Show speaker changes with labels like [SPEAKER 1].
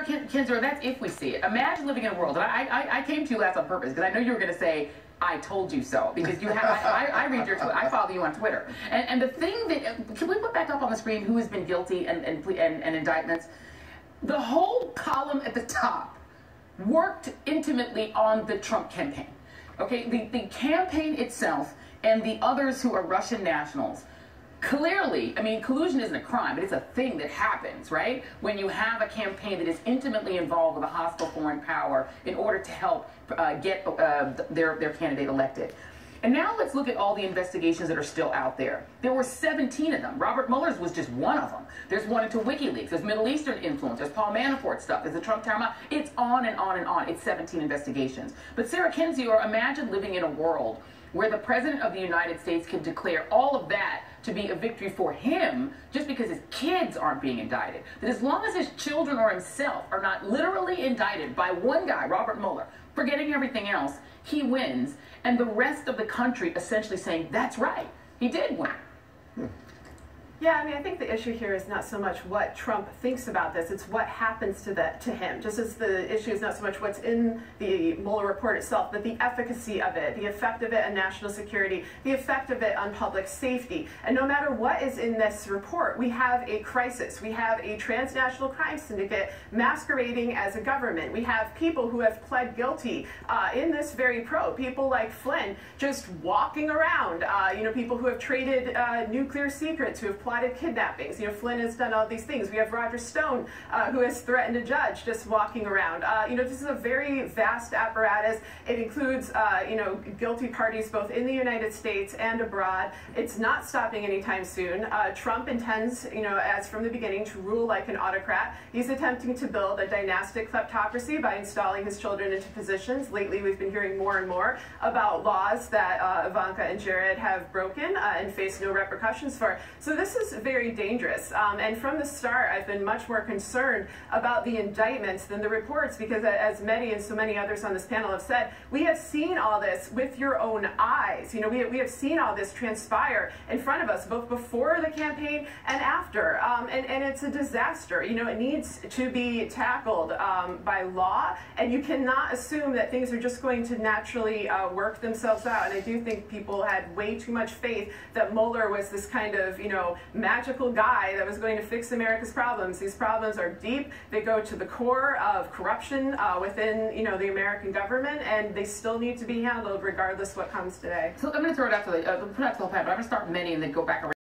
[SPEAKER 1] Kinzer, that's if we see it. Imagine living in a world, and I came to you last on purpose because I know you were going to say, I told you so, because you have, I read your Twitter, I follow you on Twitter. And the thing that, can we put back up on the screen who has been guilty and indictments? The whole column at the top worked intimately on the Trump campaign. Okay, the campaign itself and the others who are Russian nationals. Clearly, I mean, collusion isn't a crime, but it's a thing that happens, right? When you have a campaign that is intimately involved with a hostile foreign power in order to help get their candidate elected. And now let's look at all the investigations that are still out there. There were 17 of them. Robert Mueller's was just one of them. There's one into WikiLeaks. There's Middle Eastern influence. There's Paul Manafort stuff. There's the Trump Tower. It's on and on and on. It's 17 investigations. But Sarah Kendzior, imagine living in a world where the President of the United States can declare all of that to be a victory for him just because his kids aren't being indicted. That as long as his children or himself are not literally indicted by one guy, Robert Mueller, forgetting everything else, he wins, and the rest of the country essentially saying, that's right, he did win.
[SPEAKER 2] Yeah, I mean, I think the issue here is not so much what Trump thinks about this, it's what happens to him. Just as the issue is not so much what's in the Mueller report itself, but the efficacy of it, the effect of it on national security, the effect of it on public safety. And no matter what is in this report, we have a crisis. We have a transnational crime syndicate masquerading as a government. We have people who have pled guilty in this very probe. People like Flynn just walking around, you know, people who have traded nuclear secrets, who have plotted kidnappings. You know, Flynn has done all these things. We have Roger Stone, who has threatened a judge, just walking around. You know, this is a very vast apparatus. It includes, you know, guilty parties both in the United States and abroad. It's not stopping anytime soon. Trump intends, you know, as from the beginning, to rule like an autocrat. He's attempting to build a dynastic kleptocracy by installing his children into positions. Lately, we've been hearing more and more about laws that Ivanka and Jared have broken and face no repercussions for. So this is very dangerous. And from the start, I've been much more concerned about the indictments than the reports, because as many and so many others on this panel have said, we have seen all this with your own eyes. You know, we have seen all this transpire in front of us, both before the campaign and after. And it's a disaster. You know, it needs to be tackled by law, and you cannot assume that things are just going to naturally work themselves out. And I do think people had way too much faith that Mueller was this kind of, you know, magical guy that was going to fix America's problems. These problems are deep. They go to the core of corruption within, you know, the American government, and they still need to be handled regardless what comes today.
[SPEAKER 1] So I'm going to throw it out to the, put it out to the panel, but I'm going to start with Many and then go back around.